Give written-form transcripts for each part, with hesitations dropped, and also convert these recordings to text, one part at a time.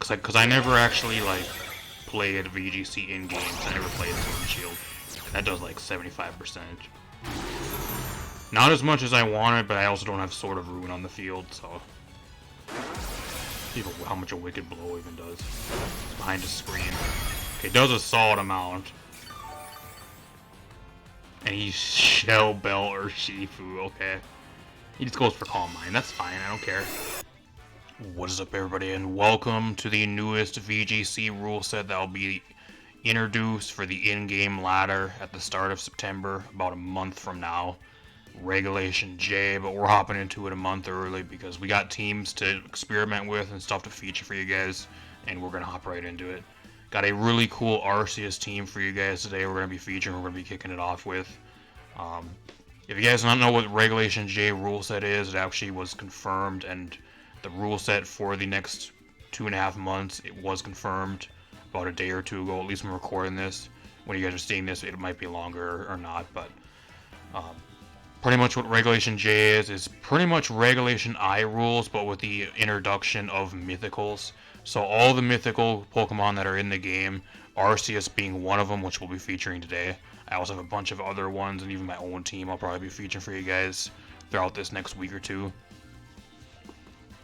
because I never actually like played VGC in games. I never played Sword and Shield. That does like 75%. Not as much as I wanted, but I also don't have Sword of Ruin on the field, so. See how much a Wicked Blow even does. It's behind the screen. Okay, does a solid amount. And he's Shell Bell or Shifu, okay. He just goes for Calm Mind, that's fine, I don't care. What is up, everybody, and welcome to the newest VGC rule set that will be introduced for the in-game ladder at the start of September, about a month from now. Regulation J, but we're hopping into it a month early because we got teams to experiment with and stuff to feature for you guys, and we're gonna hop right into it. Got a really cool Arceus team for you guys today. We're gonna be featuring. We're gonna be kicking it off with. If you guys don't know what Regulation J rule set is, it actually was confirmed, and the rule set for the next 2.5 months, it was confirmed about a day or two ago. At least I'm recording this. When you guys are seeing this, it might be longer or not, but. Pretty much what Regulation J is pretty much Regulation I rules, but with the introduction of mythicals. So all the mythical Pokemon that are in the game, Arceus being one of them, which we'll be featuring today. I also have a bunch of other ones, and even my own team I'll probably be featuring for you guys throughout this next week or two.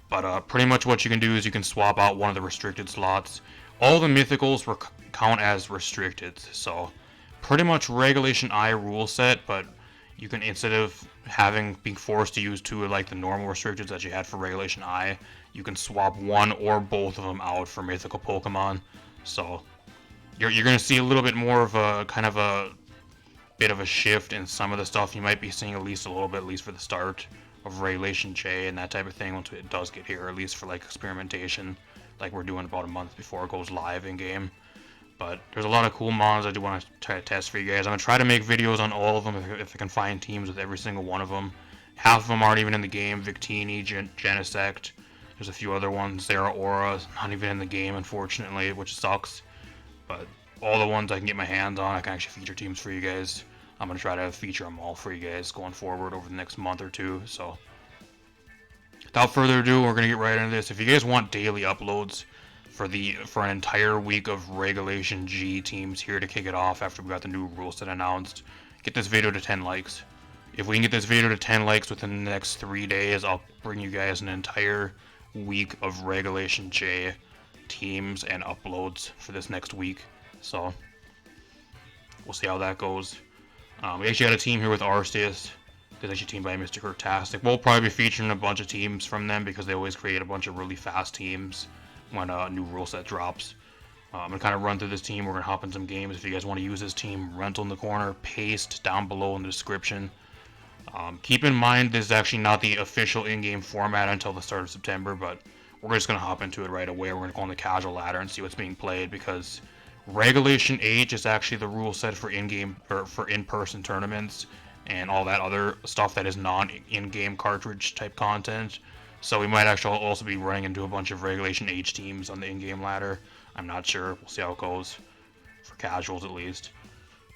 But pretty much what you can do is you can swap out one of the restricted slots. All the mythicals count as restricted, so pretty much Regulation I rule set, but you can, instead of being forced to use two of like the normal restrictions that you had for Regulation I, you can swap one or both of them out for mythical Pokemon. So you're going to see a little bit more of a kind of a bit of a shift in some of the stuff you might be seeing, at least a little bit, at least for the start of Regulation J and that type of thing once it does get here, at least for like experimentation, like we're doing about a month before it goes live in game. But there's a lot of cool mons I do want to try to test for you guys. I'm going to try to make videos on all of them if I can find teams with every single one of them. Half of them aren't even in the game. Victini, Genesect. There's a few other ones. Aura, not even in the game, unfortunately, which sucks. But all the ones I can get my hands on, I can actually feature teams for you guys. I'm going to try to feature them all for you guys going forward over the next month or two. So without further ado, we're going to get right into this. If you guys want daily uploads for an entire week of Regulation G teams here to kick it off after we got the new rule set announced, get this video to 10 likes. If we can get this video to 10 likes within the next 3 days, I'll bring you guys an entire week of Regulation J teams and uploads for this next week. So we'll see how that goes. We actually got a team here with Arceus. There's actually a team by Mr. Kirktastic. We'll probably be featuring a bunch of teams from them because they always create a bunch of really fast teams when a new rule set drops. I'm going to kind of run through this team. We're going to hop in some games. If you guys want to use this team, rental in the corner, paste down below in the description. Keep in mind this is actually not the official in-game format until the start of September, but we're just going to hop into it right away. We're going to go on the casual ladder and see what's being played, because Regulation H is actually the rule set for in-game or for in-person tournaments and all that other stuff that is non-in-game cartridge type content. So we might actually also be running into a bunch of Regulation H teams on the in-game ladder. I'm not sure. We'll see how it goes. For casuals, at least.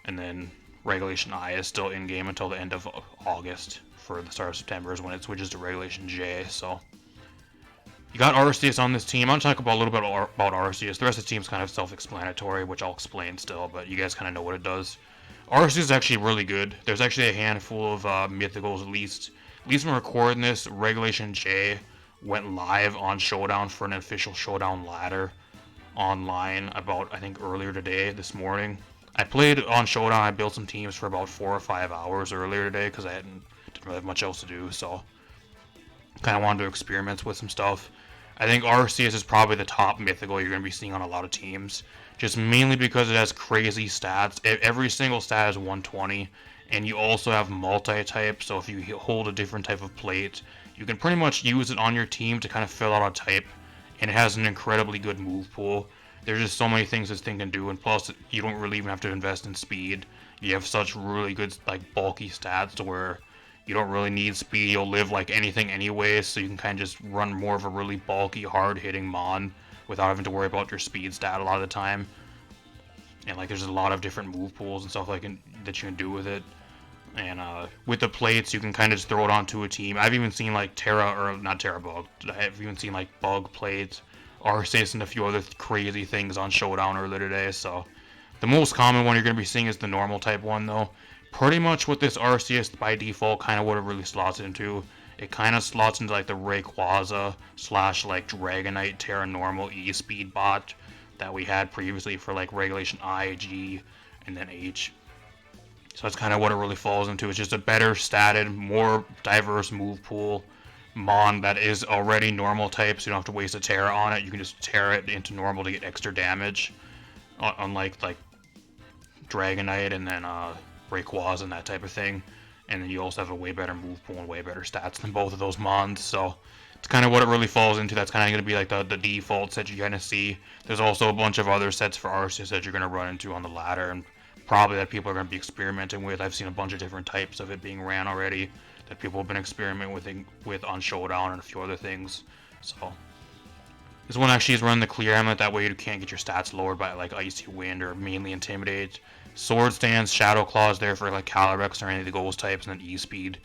And then Regulation I is still in-game until the end of August. For the start of September is when it switches to Regulation J. So you got Arceus on this team. I'm going to talk about a little bit about Arceus. The rest of the team's kind of self-explanatory, which I'll explain still, but you guys kind of know what it does. Arceus is actually really good. There's actually a handful of mythicals, at least when recording this. Regulation J went live on Showdown for an official Showdown ladder online about, I think, earlier today, this morning. I played on Showdown. I built some teams for about 4 or 5 hours earlier today because I didn't really have much else to do, so kind of wanted to experiment with some stuff. I think Arceus is probably the top mythical you're going to be seeing on a lot of teams, just mainly because it has crazy stats. Every single stat is 120. And you also have multi-type, so if you hold a different type of plate, you can pretty much use it on your team to kind of fill out a type, and it has an incredibly good move pool. There's just so many things this thing can do, and plus you don't really even have to invest in speed. You have such really good, like, bulky stats to where you don't really need speed. You'll live like anything anyway, so you can kind of just run more of a really bulky, hard-hitting mon without having to worry about your speed stat a lot of the time. And like, there's a lot of different move pools and stuff that you can do with it. And with the plates, you can kind of just throw it onto a team. I've even seen like not Terra Bug. I've even seen like Bug plates, Arceus and a few other crazy things on Showdown earlier today. So the most common one you're going to be seeing is the normal type one, though. Pretty much what this Arceus by default kind of what it really slots into. It kind of slots into like the Rayquaza slash like Dragonite Terra Normal E-Speed bot that we had previously for like Regulation I, G, and then H. So that's kind of what it really falls into. It's just a better statted, more diverse move pool. Mon that is already normal type, so you don't have to waste a Terra on it. You can just Terra it into normal to get extra damage. Unlike like Dragonite and then Rayquaza and that type of thing. And then you also have a way better move pool and way better stats than both of those Mons. So it's kind of what it really falls into. That's kind of going to be like the default set you're going to see. There's also a bunch of other sets for Arceus that you're going to run into on the ladder, and probably that people are going to be experimenting with. I've seen a bunch of different types of it being ran already that people have been experimenting with on Showdown and a few other things. So this one actually is running the clear amulet. That way you can't get your stats lowered by like Icy Wind or mainly Intimidate. Sword Stance, Shadow Claws there for like Calyrex or any of the Ghost types, and then E-Speed.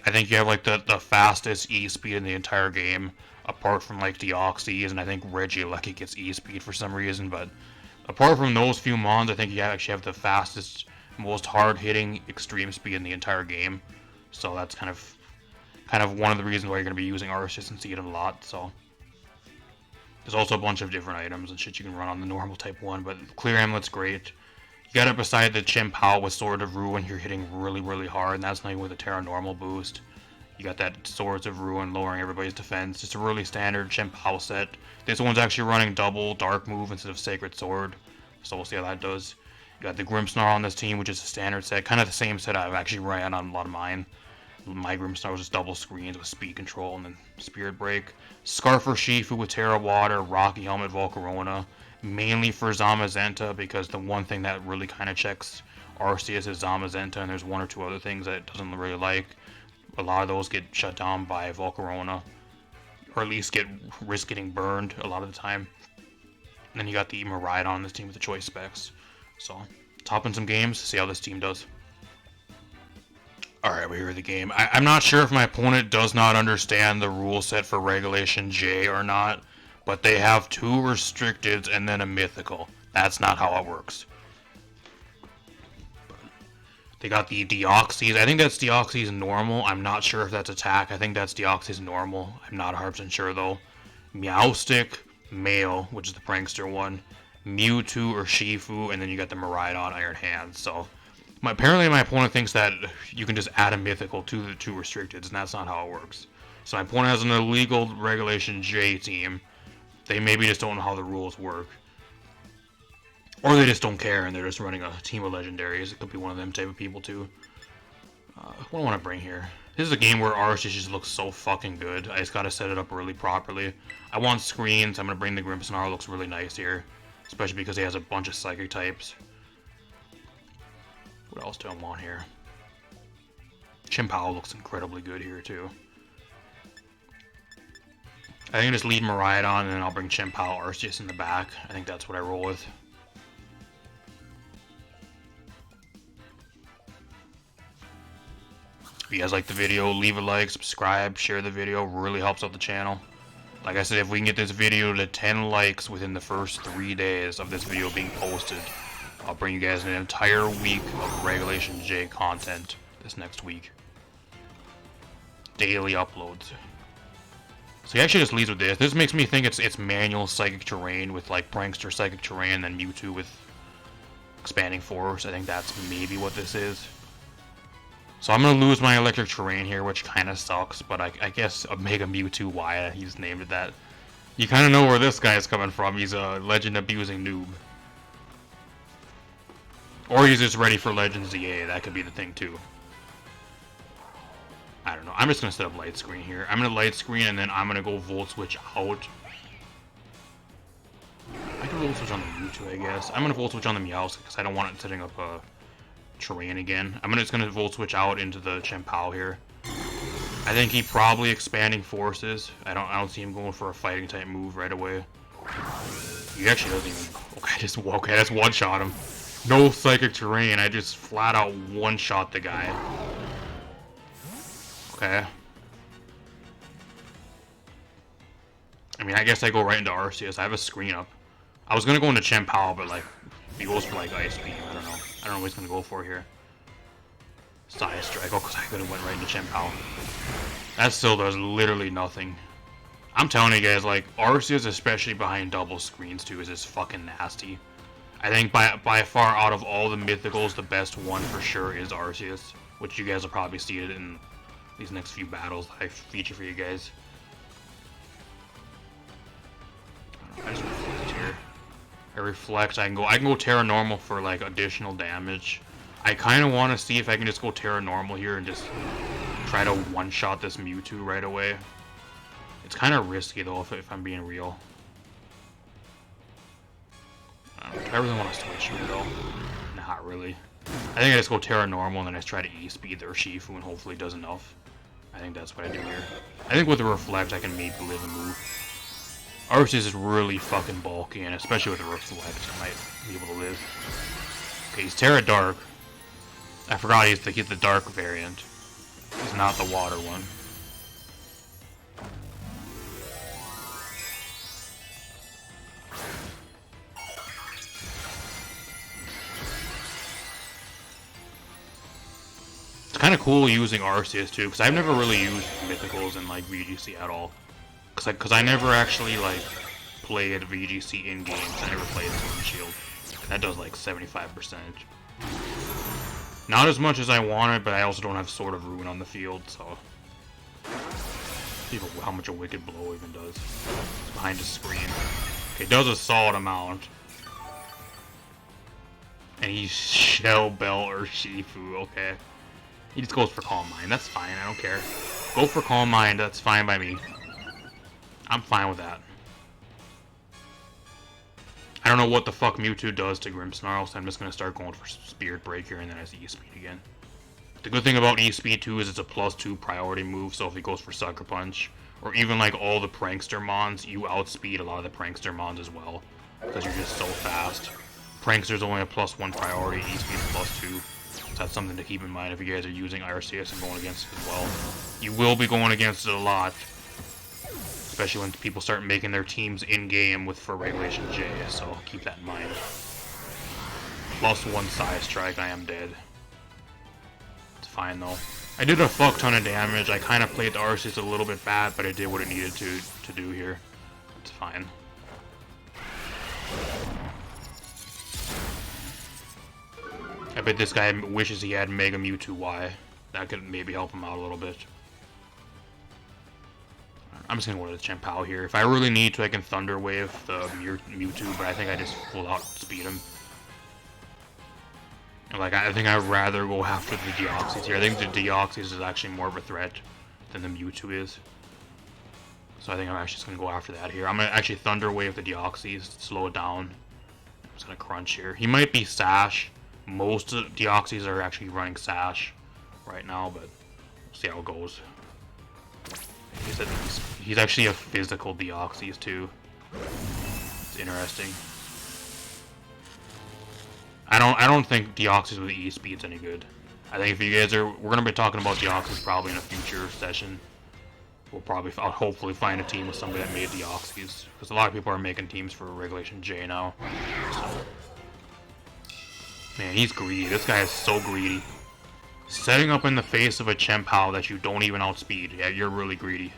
I think you have like the fastest E-Speed in the entire game, apart from like Deoxys, and I think Regieleki gets E-Speed for some reason, but apart from those few Mons, I think you actually have the fastest, most hard-hitting extreme speed in the entire game. So that's kind of one of the reasons why you're going to be using Arceus and see it a lot. So there's also a bunch of different items and shit you can run on the normal type one, but Clear Amulet's great. You got it beside the Chien-Pao with Sword of Ruin. You're hitting really, really hard, and that's not even with a Terra Normal boost. You got that Swords of Ruin lowering everybody's defense. Just a really standard Chien-Pao set. This one's actually running double Dark Move instead of Sacred Sword, so we'll see how that does. You got the Grimmsnarl on this team, which is a standard set. Kind of the same set I've actually ran on a lot of mine. My Grimmsnarl was just double screens with Speed Control and then Spirit Break. Scarf for Shifu with Terra Water, Rocky Helmet, Volcarona. Mainly for Zamazenta, because the one thing that really kind of checks Arceus is Zamazenta, and there's one or two other things that it doesn't really like. A lot of those get shut down by Volcarona, or at least risk getting burned a lot of the time. And then you got the Miraidon on this team with the choice specs. So, top in some games, see how this team does. Alright, we're here at the game. I'm not sure if my opponent does not understand the rule set for Regulation J or not, but they have 2 restricteds and then a mythical. That's not how it works. But they got the Deoxys. I think that's Deoxys normal. I'm not sure if that's attack. I think that's Deoxys normal. I'm not 100% sure though. Meowstic, Male, which is the prankster one. Mewtwo or Shifu, and then you got the Miraidon Iron Hands. So apparently my opponent thinks that you can just add a mythical to the 2 restricteds, and that's not how it works. So my opponent has an illegal Regulation J team. They maybe just don't know how the rules work. Or they just don't care and they're just running a team of legendaries. It could be one of them type of people too. What do I want to bring here? This is a game where Arceus just looks so fucking good. I just gotta set it up really properly. I want screens. I'm gonna bring the Grimmsnarl. Looks really nice here. Especially because he has a bunch of psychic types. What else do I want here? Chien-Pao looks incredibly good here too. I think I just lead Miraidon and then I'll bring Chien-Pao Arceus in the back. I think that's what I roll with. If you guys like the video, leave a like, subscribe, share the video. Really helps out the channel. Like I said, if we can get this video to 10 likes within the first 3 days of this video being posted, I'll bring you guys an entire week of Regulation J content this next week. Daily uploads. So he actually just leads with this. This makes me think it's manual Psychic Terrain with like Prankster Psychic Terrain and then Mewtwo with Expanding Force. I think that's maybe what this is. So I'm going to lose my Electric Terrain here, which kind of sucks, but I guess Omega Mewtwo, why he just named it that. You kind of know where this guy is coming from. He's a legend-abusing noob. Or he's just ready for Legend ZA. That could be the thing, too. I don't know. I'm just going to set up Light Screen here. I'm going to Light Screen, and then I'm going to go Volt Switch out. I can Volt Switch on the Mewtwo, I guess. I'm going to Volt Switch on the Meowstic, because I don't want it setting up a terrain again. I'm just going to Volt Switch out into the Chien-Pao here. I think he probably Expanding Forces. I don't see him going for a fighting type move right away. He actually doesn't even... Okay, that's one-shot him. No Psychic Terrain. I just flat out one-shot the guy. Okay. I mean, I guess I go right into Arceus. I have a screen up. I was gonna go into Chien-Pao, but like, if he goes for like Ice Beam, I don't know. I don't know what he's gonna go for here. Side Strike. Oh, because I could have went right into Chien-Pao. That still does literally nothing. I'm telling you guys, like, Arceus, especially behind double screens too, is just fucking nasty. I think by far out of all the mythicals, the best one for sure is Arceus, which you guys will probably see it in these next few battles that I feature for you guys. I just reflect here. I reflect. I can go Terra Normal for like additional damage. I kind of want to see if I can just go Terra Normal here and just try to one-shot this Mewtwo right away. It's kind of risky though, if I'm being real. Do I really want to switch here though? Not really. I think I just go Terra Normal and then I just try to E-speed their Shifu and hopefully does enough. I think that's what I do here. I think with the Reflect I can maybe live a move. Arceus is really fucking bulky, and especially with the Reflect I might be able to live. Okay, he's Terra Dark. I forgot he's the Dark variant. He's not the Water one. It's kind of cool using Arceus too, because I've never really used Mythicals in like VGC at all. Cause I never actually like played VGC in games. I never played Sword and Shield. That does like 75%. Not as much as I wanted, but I also don't have Sword of Ruin on the field, so. See how much a Wicked Blow even does. It's behind the screen. Okay, it does a solid amount. And he's Shell Bell or Shifu, okay. He just goes for Calm Mind, that's fine, I don't care. Go for Calm Mind, that's fine by me. I'm fine with that. I don't know what the fuck Mewtwo does to Grimmsnarl, so I'm just gonna start going for Spirit Break here and then I see E-Speed again. The good thing about E-Speed too is it's a +2 priority move, so if he goes for Sucker Punch, or even like all the Prankster Mons, you outspeed a lot of the Prankster Mons as well, because you're just so fast. Prankster's only a +1 priority, E-Speed's +2. So that's something to keep in mind if you guys are using Arceus and going against it as well. You will be going against it a lot. Especially when people start making their teams in-game for Regulation J, so keep that in mind. +1 Side Strike, I am dead. It's fine though. I did a fuck ton of damage. I kind of played the Arceus a little bit bad, but it did what it needed to do here. It's fine. I bet this guy wishes he had Mega Mewtwo Y. That could maybe help him out a little bit. I'm just gonna go to the Chien-Pao here. If I really need to, I can Thunder Wave the Mewtwo, but I think I just full out speed him. Like, I think I'd rather go after the Deoxys here. I think the Deoxys is actually more of a threat than the Mewtwo is. So I think I'm actually just gonna go after that here. I'm gonna actually Thunder Wave the Deoxys, slow it down. I'm just gonna crunch here. He might be Sash. Most of the Deoxys are actually running Sash right now, but we'll see how it goes. He's actually a physical Deoxys too. It's interesting. I don't think Deoxys with E-Speed's any good. I think if you guys are, we're gonna be talking about Deoxys probably in a future session. I'll hopefully find a team with somebody that made Deoxys, because a lot of people are making teams for Regulation J now. So. Man, he's greedy. This guy is so greedy. Setting up in the face of a Chien-Pao that you don't even outspeed. Yeah, you're really greedy.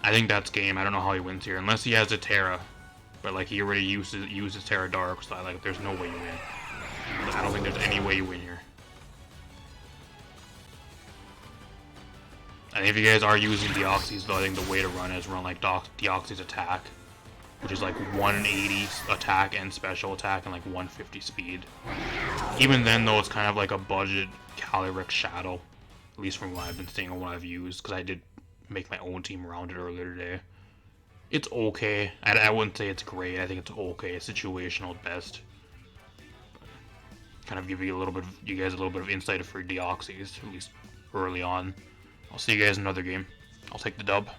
I think that's game. I don't know how he wins here, unless he has a Terra. But like he already uses Terra Dark, so like there's no way you win. I don't think there's any way you win here. And if you guys are using Deoxys, though, I think the way to run is run like Deoxys attack, which is like 180 attack and special attack and like 150 speed. Even then, though, it's kind of like a budget Calyrex Shadow, at least from what I've been seeing and what I've used, because I did make my own team around it earlier today. It's okay. I wouldn't say it's great. I think it's okay. Situational at best. Kind of give you guys a little bit of insight for Deoxys, at least early on. I'll see you guys in another game. I'll take the dub.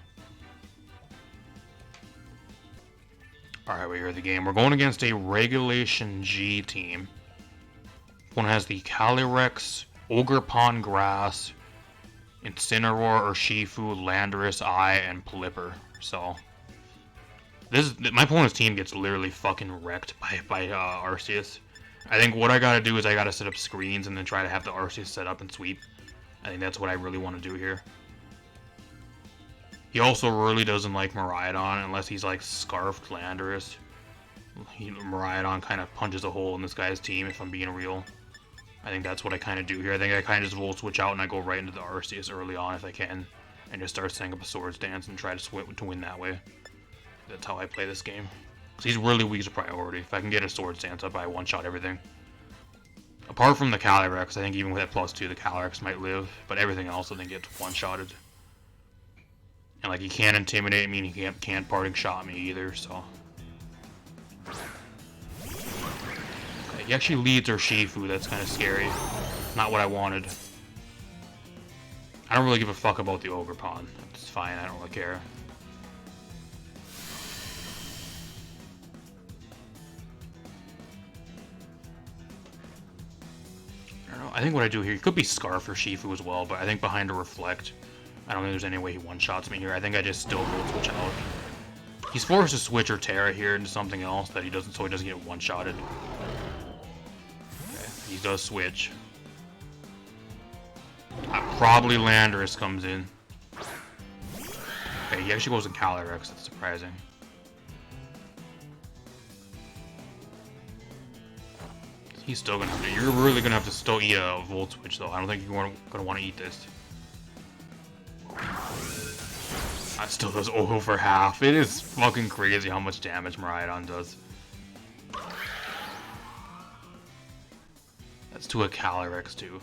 Alright, we're here at the game. We're going against a Regulation G team. One has the Calyrex, Ogerpon Grass, Incineroar, Urshifu, Landorus, Eye, and Pelipper. So, My opponent's team gets literally fucking wrecked by Arceus. I think what I gotta do is I gotta set up screens and then try to have the Arceus set up and sweep. I think that's what I really want to do here. He also really doesn't like Miraidon unless he's like Scarfed Landorus. Miraidon kind of punches a hole in this guy's team, if I'm being real. I think that's what I kind of do here. I think I kind of just Volt Switch out and I go right into the Arceus early on if I can. And just start setting up a Swords Dance and try to win that way. That's how I play this game. Because he's really weak to priority. If I can get a Swords Dance up, I one-shot everything. Apart from the Calyrex, I think even with that +2, the Calyrex might live. But everything else I think gets one-shotted. And like, he can't intimidate me and he can't parting shot me either, so... Okay, he actually leads Urshifu, that's kind of scary. Not what I wanted. I don't really give a fuck about the Ogre Pawn. That's fine, I don't really care. I don't know, I think what I do here, he could be Scarf or Shifu as well, but I think behind a Reflect, I don't think there's any way he one-shots me here. I think I just still Volt Switch out. He's forced to switch or Terra here into something else that he doesn't, so he doesn't get one-shotted. Okay, he does switch. Probably Landorus comes in. Okay, he actually goes to Calyrex, that's surprising. He's still gonna have to, you're really gonna have to still eat a Volt Switch though. I don't think you're gonna want to eat this. That still does over half. It is fucking crazy how much damage Miraidon does. That's to a Calyrex too.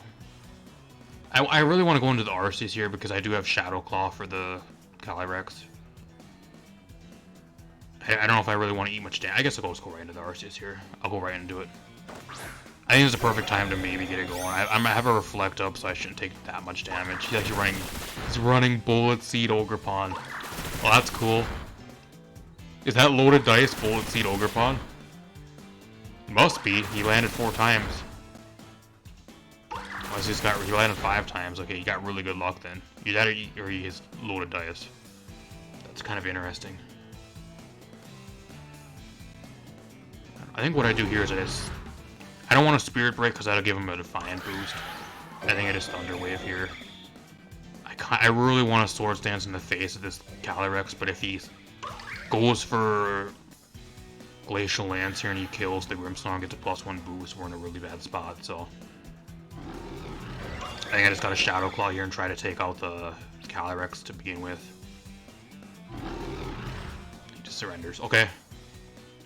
I really want to go into the Arceus here because I do have Shadow Claw for the Calyrex. I don't know if I really want to eat much damage. I guess I'll just go right into the Arceus here. I'll go right into it. I think it's the perfect time to maybe get it going. I have a Reflect up, so I shouldn't take that much damage. He's actually running Bullet Seed Ogre Pawn. Well, that's cool. Is that loaded dice Bullet Seed Ogre Pawn? Must be. He landed 4 times. He landed 5 times. Okay, he got really good luck then. Either that or he has loaded dice. That's kind of interesting. I think what I do here is I don't want to Spirit Break because that'll give him a Defiant boost. I think I just Thunder Wave here. I really want to Swords Dance in the face of this Calyrex, but if he goes for Glacial Lance here and he kills the Grimmsnarl and gets a +1 boost, we're in a really bad spot, so... I think I just got a Shadow Claw here and try to take out the Calyrex to begin with. He just surrenders. Okay.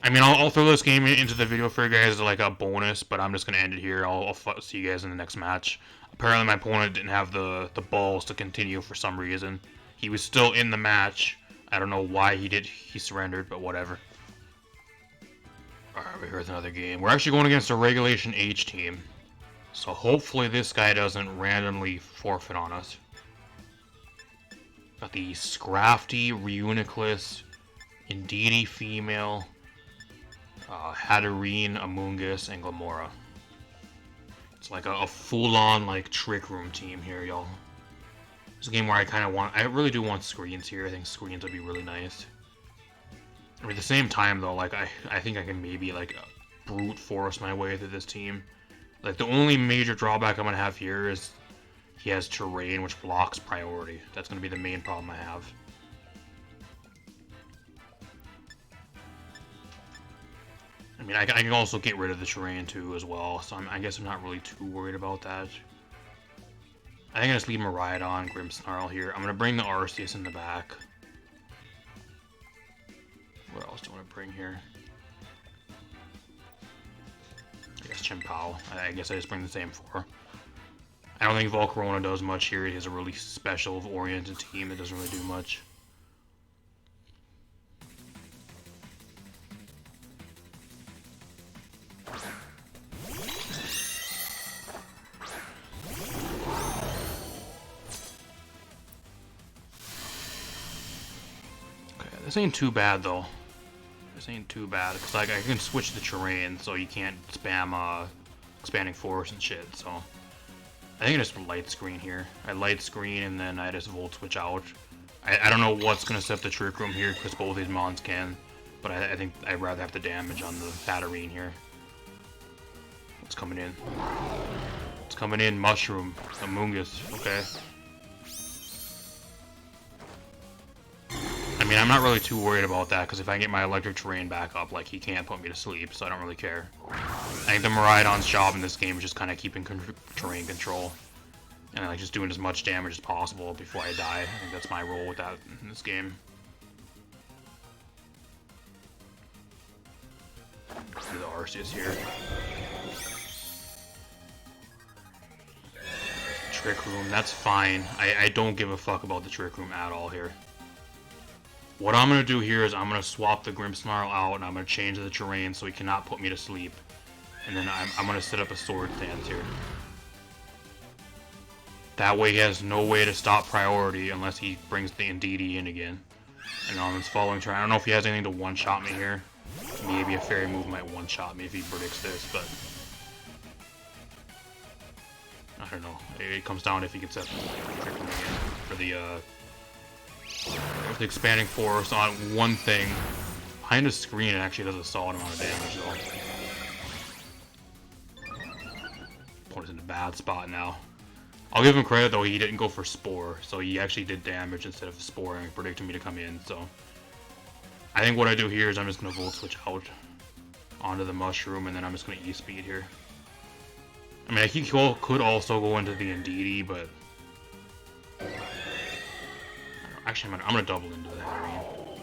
I mean, I'll throw this game into the video for you guys as like a bonus, but I'm just going to end it here. I'll see you guys in the next match. Apparently my opponent didn't have the balls to continue for some reason. He was still in the match. I don't know why he surrendered, but whatever. Alright, here's another game. We're actually going against a Regulation H team. So hopefully this guy doesn't randomly forfeit on us. Got the Scrafty, Reuniclus, Indeedee Female, Hatterene, Amoonguss, and Glamora. It's like a full-on like Trick Room team here, y'all. It's a game where I really do want screens here. I think screens would be really nice. I mean, at the same time though, like I think I can maybe like brute force my way through this team. Like, the only major drawback I'm going to have here is he has terrain, which blocks priority. That's going to be the main problem I have. I mean, I can also get rid of the terrain, too, as well. So I guess I'm not really too worried about that. I think I just leave Miraidon, Grimmsnarl here. I'm going to bring the Arceus in the back. What else do I want to bring here? I guess Chien-Pao. I guess I just bring the same 4. I don't think Volcarona does much here. He has a really special oriented team that doesn't really do much. Okay, this ain't too bad though. This ain't too bad, because like I can switch the terrain so you can't spam expanding force and shit, so I think I just light screen here. I light screen and then I just Volt Switch out. I don't know what's gonna set up the Trick Room here, because both these mons can. But I think I'd rather have the damage on the Hatterene here. What's coming in? It's coming in, Mushroom, Amoongus, okay. I mean, I'm not really too worried about that, because if I get my electric terrain back up, like, he can't put me to sleep, so I don't really care. I think the Miraidon's job in this game is just kind of keeping terrain control. And like just doing as much damage as possible before I die. I think that's my role with that in this game. Do the Arceus here. Trick Room, that's fine. I don't give a fuck about the Trick Room at all here. What I'm going to do here is I'm going to swap the Grimmsnarl out and I'm going to change the terrain so he cannot put me to sleep. And then I'm going to set up a Sword Stance here. That way he has no way to stop priority unless he brings the Indeedee in again. And on his following turn, I don't know if he has anything to one-shot me here. Maybe a fairy move might one-shot me if he predicts this, but... I don't know. It comes down if he gets that trick again. For the expanding force on one thing. Behind the screen it actually does a solid amount of damage though. Opponent's in a bad spot now. I'll give him credit though, he didn't go for Spore, so he actually did damage instead of Spore and predicting me to come in, so... I think what I do here is I'm just going to Volt Switch out onto the Mushroom, and then I'm just going to E-Speed here. I mean, he could also go into the Indeedee, but... Actually, I'm going to double into the Hatterene.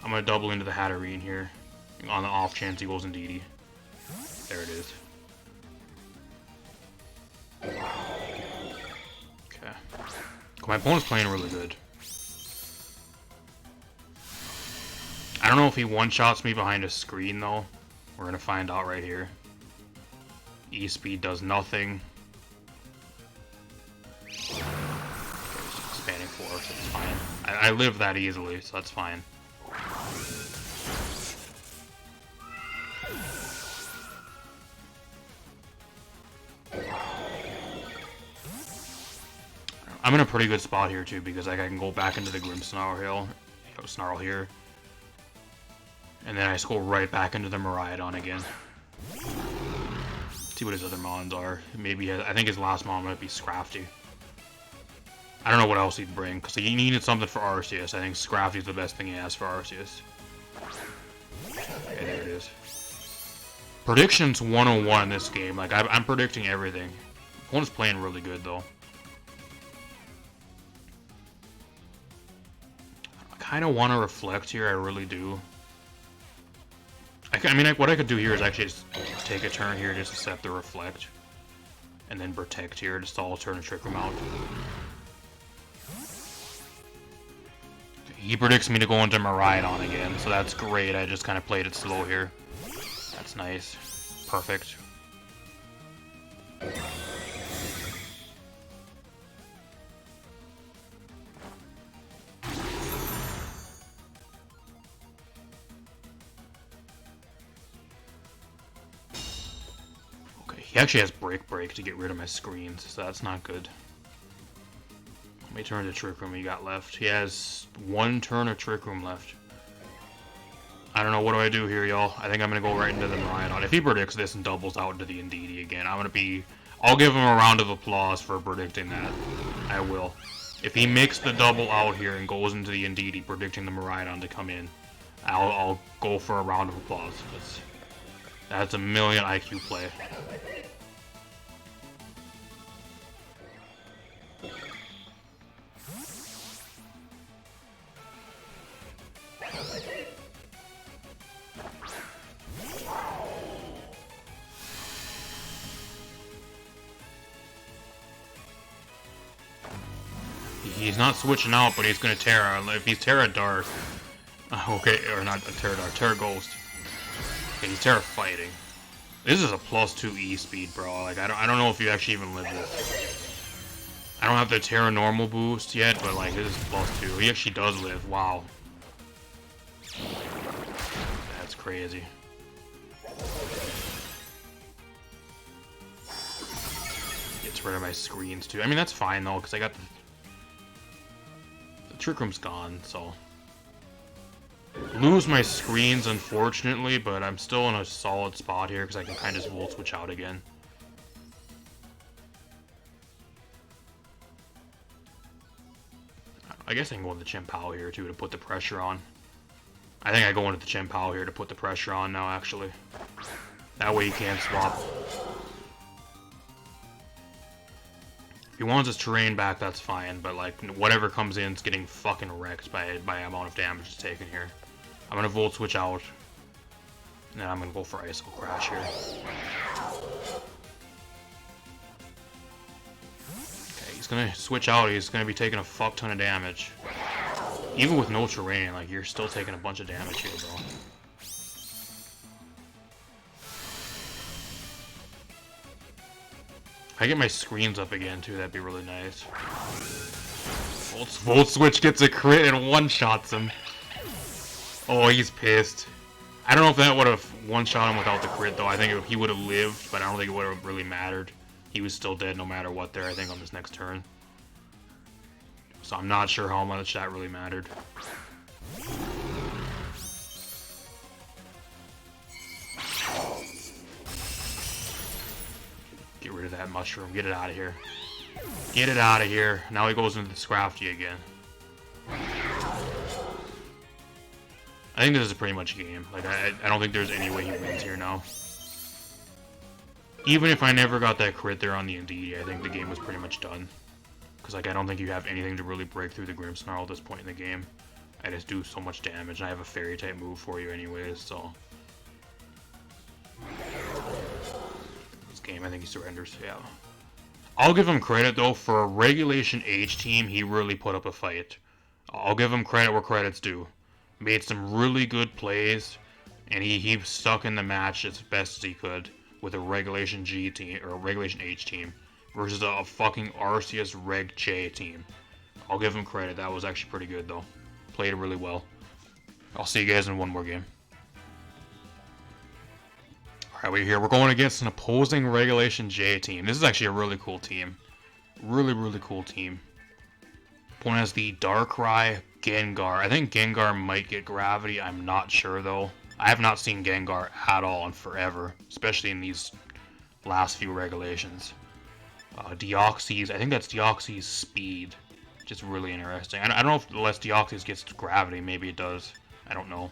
I'm going to double into the Hatterene here, on the off chance he goes Indeedee. There it is. My opponent's playing really good. I don't know if he one-shots me behind a screen, though. We're gonna find out right here. E-Speed does nothing. Expanding Force, it's fine. I live that easily, so that's fine. I'm in a pretty good spot here too because like I can go back into the Grimmsnarl here, and then I just go right back into the Miraidon again. See what his other mons are. Maybe I think his last mon might be Scrafty. I don't know what else he'd bring because he needed something for Arceus. I think Scrafty's the best thing he has for Arceus. Okay, there it is. Predictions 101 in this game. Like I'm predicting everything. Opponent's playing really good though. I kind of want to reflect here, I really do. I mean, like, what I could do here is actually just take a turn here just to set the reflect. And then protect here to stall a turn and Trick Room out. He predicts me to go into Miraidon again, so that's great. I just kind of played it slow here. That's nice. Perfect. He actually has Break to get rid of my screens, so that's not good. How many turns of Trick Room he got left? He has one turn of Trick Room left. I don't know, what do I do here, y'all? I think I'm gonna go right into the Miraidon. If he predicts this and doubles out into the Indeedee again, I'll give him a round of applause for predicting that. I will. If he makes the double out here and goes into the Indeedee predicting the Miraidon to come in, I'll go for a round of applause. That's a million IQ play. He's not switching out, but he's gonna Terra. If he's Terra Dark, okay, or not Terra Dark, Terra Ghost. Okay, he's Terra Fighting. This is a +2 E-Speed, bro. Like I don't know if you actually even live this. I don't have the Terra Normal boost yet, but like this is +2. He actually does live. Wow. That's crazy. Gets rid of my screens too. I mean that's fine though, because I got the Trick Room's gone, so. lose my screens, unfortunately, but I'm still in a solid spot here because I can kind of just volt switch out again. I guess I can go into the Chien-Pao here too to put the pressure on. I think I go into the Chien-Pao here to put the pressure on now, actually. That way you can't swap. If he wants his terrain back, that's fine, but like whatever comes in is getting fucking wrecked by the amount of damage it's taken here. I'm gonna volt switch out, and then I'm gonna go for Icicle Crash here. Okay, he's gonna switch out. He's gonna be taking a fuck ton of damage. Even with no terrain, like you're still taking a bunch of damage here, though. If I get my screens up again too, that'd be really nice. Volt switch gets a crit and one-shots him. Oh, he's pissed. I don't know if that would have one-shot him without the crit, though. I think he would have lived, but I don't think it would have really mattered. He was still dead no matter what there, I think, on this next turn. So I'm not sure how much that really mattered. Get rid of that mushroom. Get it out of here. Get it out of here. Now he goes into the Scrafty again. I think this is pretty much game. Like, I don't think there's any way he wins here now. Even if I never got that crit there on the Indeedee, I think the game was pretty much done. Because, like, I don't think you have anything to really break through the Grimmsnarl at this point in the game. I just do so much damage, and I have a Fairy-type move for you anyways, so... This game, I think he surrenders, yeah. I'll give him credit, though, for a Regulation H team, he really put up a fight. I'll give him credit where credit's due. Made some really good plays, and he stuck in the match as best as he could with a Regulation G team, or a Regulation H team, versus a fucking Arceus Reg J team. I'll give him credit, that was actually pretty good, though. Played it really well. I'll see you guys in one more game. Alright, we're here. We're going against an opposing Regulation J team. This is actually a really cool team. Really cool team. Opponent has the Darkrai, Gengar. I think Gengar might get Gravity. I'm not sure, though. I have not seen Gengar at all in forever, especially in these last few regulations. Deoxys. I think that's Deoxys Speed. Just really interesting. I don't know if unless Deoxys gets Gravity. Maybe it does. I don't know.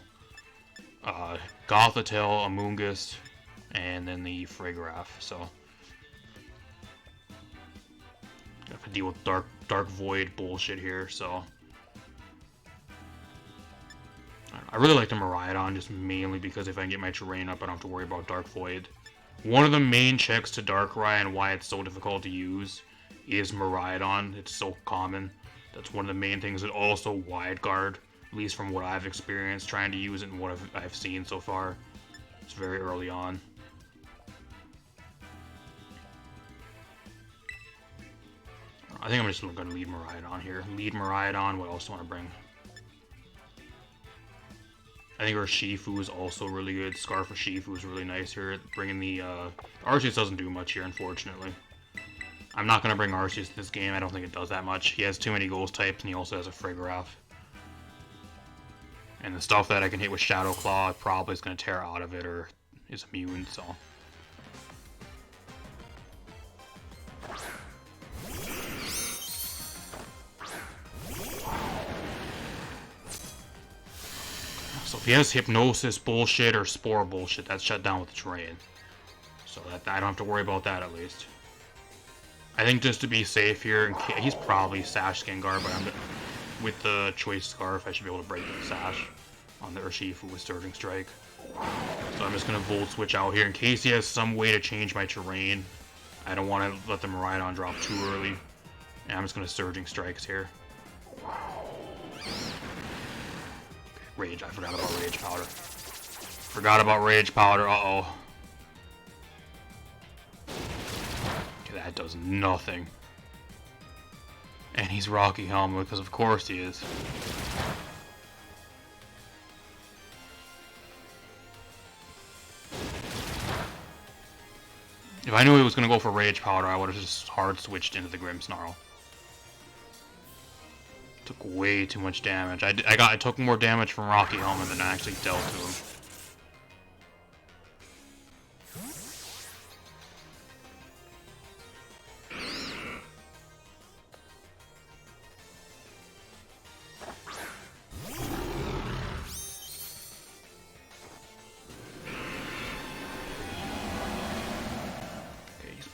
Gothitelle, Amoonguss, and then the Frigoraph. So have to deal with Dark Void bullshit here. So I really like the Miraidon, just mainly because if I can get my terrain up, I don't have to worry about Dark Void. One of the main checks to Darkrai and why it's so difficult to use is Miraidon. It's so common. That's one of the main things. And also Wide Guard, at least from what I've experienced trying to use it and what I've seen so far. It's very early on. I think I'm just going to lead Miraidon here. Lead Miraidon. What else do I want to bring? I think Urshifu is also really good. Scarf Urshifu is really nice here. Bringing the Arceus doesn't do much here, unfortunately. I'm not going to bring Arceus to this game. I don't think it does that much. He has too many Ghost types, and he also has a Frigoraph. And the stuff that I can hit with Shadow Claw probably is going to tear out of it or is immune, so... So if he has Hypnosis bullshit or Spore bullshit, that's shut down with the terrain. So that I don't have to worry about that at least. I think just to be safe here, he's probably Sash Gengar, but with the Choice Scarf, I should be able to break the Sash on the Urshifu with Surging Strike. So I'm just going to Volt Switch out here in case he has some way to change my terrain. I don't want to let the Miraidon drop too early. And I'm just going to Surging Strikes here. Rage, I forgot about Rage Powder. Forgot about Rage Powder, uh-oh. Okay, that does nothing. And he's Rocky Helmet, because of course he is. If I knew he was going to go for Rage Powder, I would have just hard switched into the Grimmsnarl. Took way too much damage. I took more damage from Rocky Helmet than I actually dealt to him.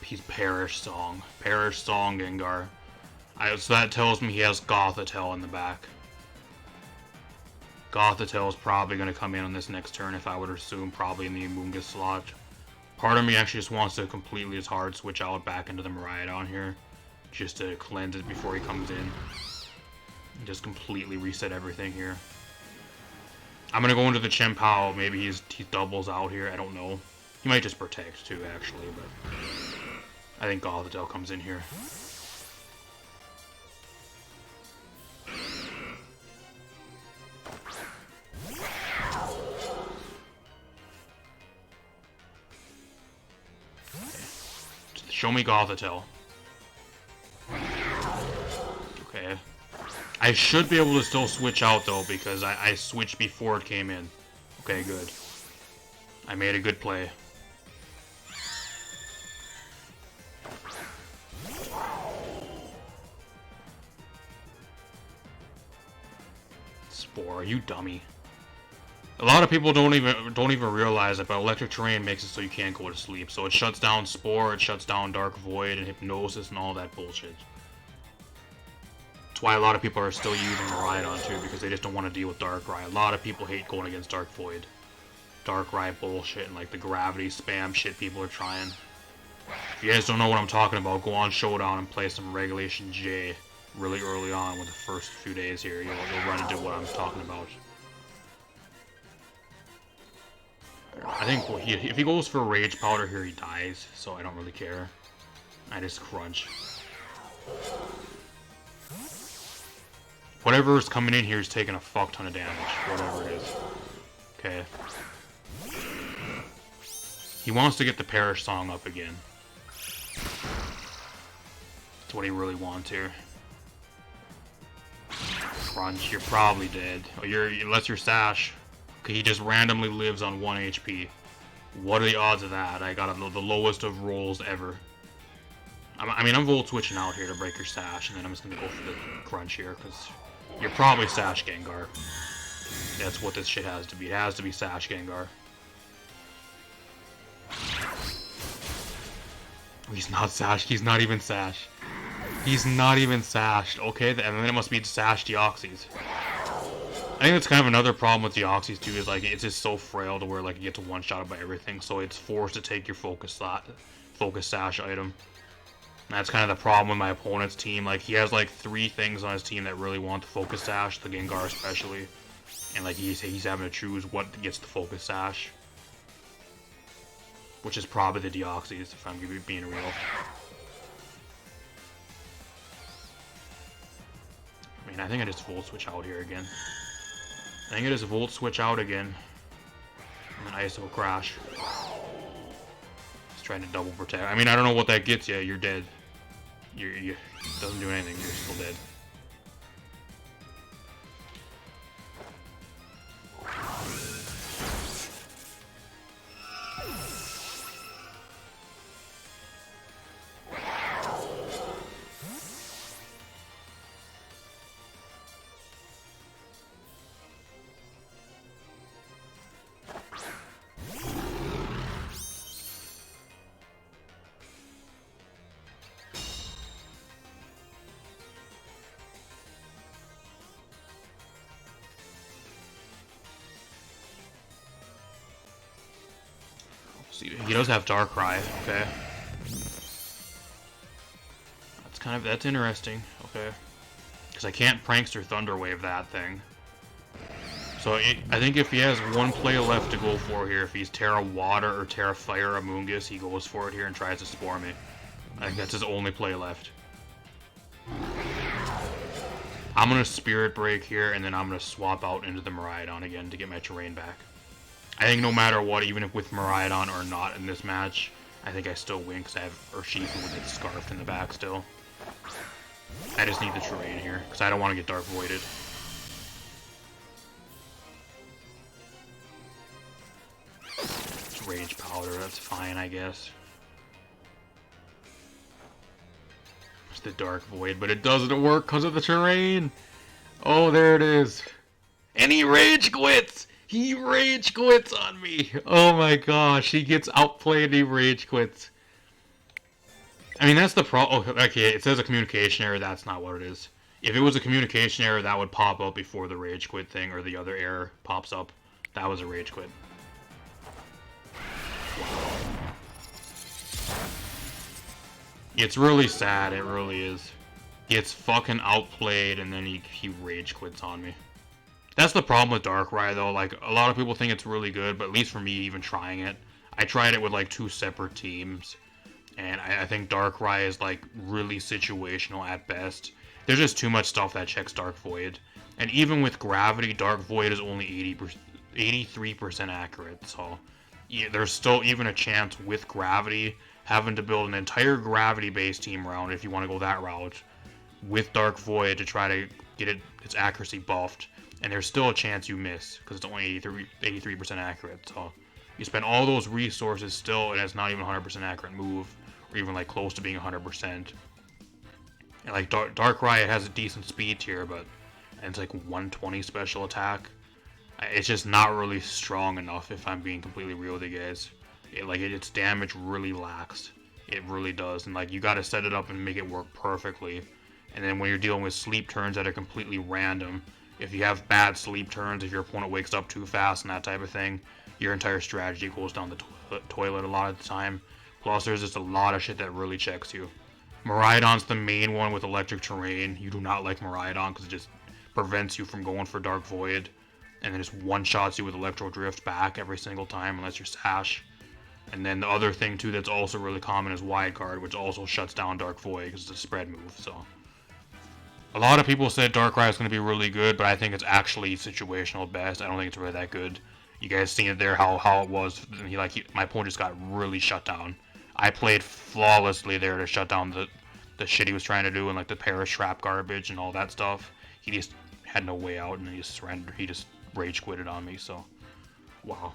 He's Perish Song. Perish Song Gengar. So that tells me he has Gothitelle in the back. Gothitelle is probably going to come in on this next turn if I would assume, probably in the Amoonguss slot. Part of me actually just wants to completely as hard switch out back into the Miraidon here. Just to cleanse it before he comes in. And just completely reset everything here. I'm going to go into the Chien-Pao. Maybe he doubles out here. I don't know. He might just protect too, actually, but I think Gothitelle comes in here. Show me Gothitelle. Okay. I should be able to still switch out though, because I switched before it came in. Okay, good. I made a good play. Spore, you dummy. A lot of people don't even realize it, but electric terrain makes it so you can't go to sleep. So it shuts down Spore, it shuts down Dark Void and Hypnosis and all that bullshit. That's why a lot of people are still using Miraidon too, because they just don't want to deal with Darkrai. A lot of people hate going against Dark Void. Darkrai bullshit and like the gravity spam shit people are trying. If you guys don't know what I'm talking about, go on Showdown and play some Regulation J really early on with the first few days here. You'll run into what I'm talking about. I think if he goes for Rage Powder here, he dies, so I don't really care. I just crunch. Whatever is coming in here is taking a fuck ton of damage, whatever it is. Okay. He wants to get the Perish Song up again. That's what he really wants here. Crunch, you're probably dead. Oh, unless you're Sash. Okay, he just randomly lives on 1 HP. What are the odds of that? I got the lowest of rolls ever. I mean, I'm Volt switching out here to break your Sash, and then I'm just going to go for the Crunch here, because you're probably Sash Gengar. That's what this shit has to be. It has to be Sash Gengar. He's not Sash. He's not even Sash. He's not even Sashed. Okay, and then it must be Sash Deoxys. I think that's kind of another problem with Deoxys too, is like it's just so frail to where like it gets one-shotted by everything, so it's forced to take your Focus Sash item. And that's kind of the problem with my opponent's team. Like he has like 3 things on his team that really want the Focus Sash, the Gengar especially, and like he's having to choose what gets the Focus Sash, which is probably the Deoxys if I'm being real. I mean, I think I just Volt Switch out here again. I think it is a Volt Switch out again. And then ISO Crash. Just trying to double protect. I mean, I don't know what that gets you. You're dead. You doesn't do anything. You're still dead. He does have Darkrai, okay. That's interesting, okay. Because I can't Prankster Thunder Wave that thing. So I think if he has one play left to go for here, if he's Terra Water or Terra Fire Amoonguss, he goes for it here and tries to Spore me. I think that's his only play left. I'm going to Spirit Break here, and then I'm going to swap out into the Miraidon again to get my terrain back. I think no matter what, even if with Miraidon or not in this match, I think I still win because I have Urshifu with its Scarf in the back still. I just need the terrain here, because I don't want to get Dark Voided. It's Rage Powder, that's fine, I guess. It's the Dark Void, but it doesn't work because of the terrain! Oh, there it is. And he Rage Quits! He Rage Quits on me! Oh my gosh, he gets outplayed and he Rage Quits. I mean, that's the problem. Oh, okay, it says a communication error. That's not what it is. If it was a communication error, that would pop up before the rage quit thing or the other error pops up. That was a rage quit. It's really sad. It really is. He gets fucking outplayed and then he rage quits on me. That's the problem with Darkrai, though. Like, a lot of people think it's really good, but at least for me, even trying it, I tried it with like 2 separate teams. And I think Darkrai is like really situational at best. There's just too much stuff that checks Dark Void. And even with Gravity, Dark Void is only 83% accurate. So yeah, there's still even a chance with Gravity having to build an entire Gravity-based team around if you want to go that route with Dark Void to try to get its accuracy buffed. And there's still a chance you miss because it's only 83% accurate. So you spend all those resources still, and it's not even 100% accurate move, or even like close to being 100%. And like Darkrai has a decent speed tier, but it's like 120 special attack. It's just not really strong enough, if I'm being completely real with you guys. Its damage really lacks. It really does, and like you got to set it up and make it work perfectly. And then when you're dealing with sleep turns that are completely random, if you have bad sleep turns, if your opponent wakes up too fast and that type of thing, your entire strategy goes down the toilet a lot of the time. Plus, there's just a lot of shit that really checks you. Miraidon's the main one with electric terrain. You do not like Miraidon because it just prevents you from going for Dark Void. And then just one-shots you with Electro Drift back every single time unless you're Sash. And then the other thing, too, that's also really common is Wide Guard, which also shuts down Dark Void because it's a spread move, so... A lot of people said Darkrai is going to be really good, but I think it's actually situational at best. I don't think it's really that good. You guys seen it there, how it was. My opponent just got really shut down. I played flawlessly there to shut down the shit he was trying to do and like the Perish Trap garbage and all that stuff. He just had no way out and he just surrendered. He just rage quitted on me, so... Wow.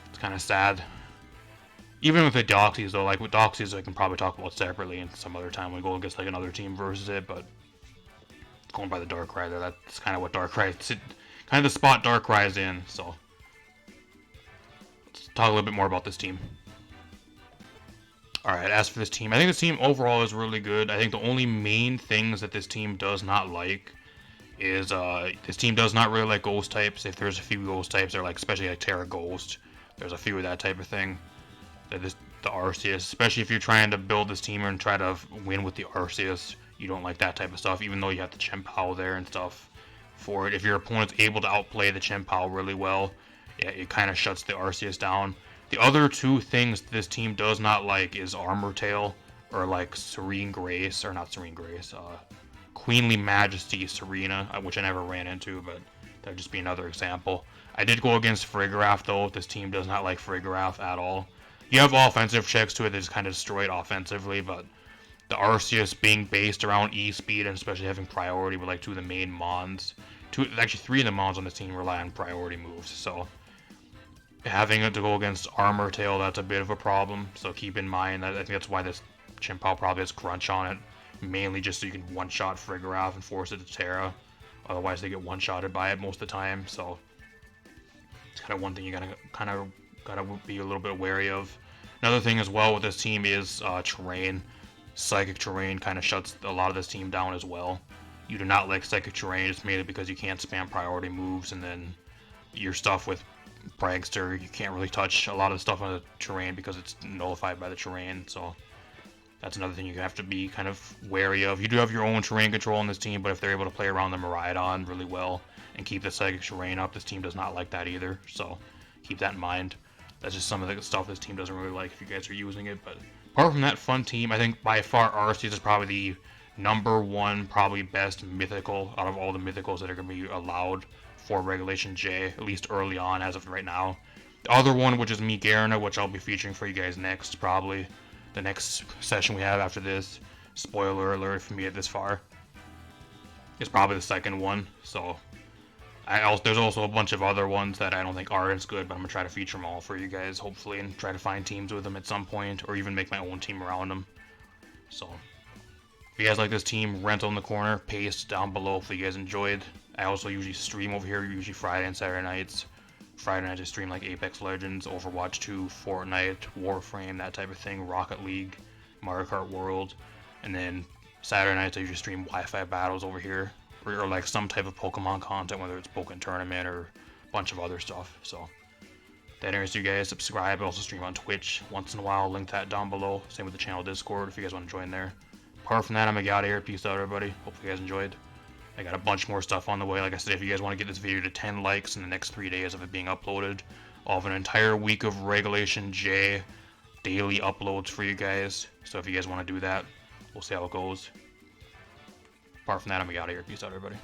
It's kind of sad. Even with the Doxies, though, like with Doxies I can probably talk about separately and some other time when we go against like another team versus it, but... Going by the Darkrai there, that's kind of what Darkrai, kind of the spot Darkrai is in, so. Let's talk a little bit more about this team. Alright, as for this team, I think this team overall is really good. I think the only main things that this team does not like is, this team does not really like ghost types. If there's a few ghost types, they're like, especially like Terra Ghost, there's a few of that type of thing. The Arceus, especially if you're trying to build this team and try to win with the Arceus. You don't like that type of stuff, even though you have the Chien-Pao there and stuff for it. If your opponent's able to outplay the Chien-Pao really well, yeah, it kind of shuts the Arceus down. The other 2 things this team does not like is Armor Tail, or like Serene Grace, or not Serene Grace, Queenly Majesty Serena, which I never ran into, but that would just be another example. I did go against Farigiraf, though. This team does not like Farigiraf at all. You have offensive checks to it that just kind of destroy it offensively, but the Arceus being based around E-Speed and especially having priority with like 2 of the main Mons. Actually 3 of the Mons on this team rely on priority moves, so having it to go against Armor Tail, that's a bit of a problem. So keep in mind that I think that's why this Chien-Pao probably has Crunch on it. Mainly just so you can one-shot Farigiraf and force it to Terra. Otherwise they get one-shotted by it most of the time, so it's kind of one thing you gotta be a little bit wary of. Another thing as well with this team is terrain. Psychic Terrain kind of shuts a lot of this team down as well. You do not like Psychic Terrain, it's mainly because you can't spam priority moves, and then your stuff with Prankster, you can't really touch a lot of the stuff on the terrain because it's nullified by the terrain, so that's another thing you have to be kind of wary of. You do have your own terrain control on this team, but if they're able to play around the Miraidon really well and keep the Psychic Terrain up, this team does not like that either, so keep that in mind. That's just some of the stuff this team doesn't really like if you guys are using it, but apart from that fun team, I think by far Arceus is probably the #1, probably best mythical out of all the mythicals that are going to be allowed for Regulation J, at least early on as of right now. The other one, which is Migarna, which I'll be featuring for you guys next, probably the next session we have after this. Spoiler alert if you made it this far. It's probably the second one, so there's also a bunch of other ones that I don't think are as good, but I'm gonna try to feature them all for you guys, hopefully, and try to find teams with them at some point, or even make my own team around them. So, if you guys like this team, Rental in the Corner, paste down below if you guys enjoyed. I also usually stream over here, usually Friday and Saturday nights. Friday nights I stream like Apex Legends, Overwatch 2, Fortnite, Warframe, that type of thing, Rocket League, Mario Kart World, and then Saturday nights I usually stream Wi-Fi battles over here, or like some type of Pokemon content, whether it's Pokemon Tournament or a bunch of other stuff. So, if that interests you guys, subscribe. I also stream on Twitch once in a while, link that down below. Same with the channel Discord if you guys want to join there. Apart from that, I'm gonna get out of here. Peace out, everybody. Hope you guys enjoyed. I got a bunch more stuff on the way. Like I said, if you guys want to get this video to 10 likes in the next 3 days of it being uploaded, I'll have an entire week of Regulation J daily uploads for you guys. So if you guys want to do that, we'll see how it goes. Apart from that, I'm gonna get out of here. Peace out, everybody.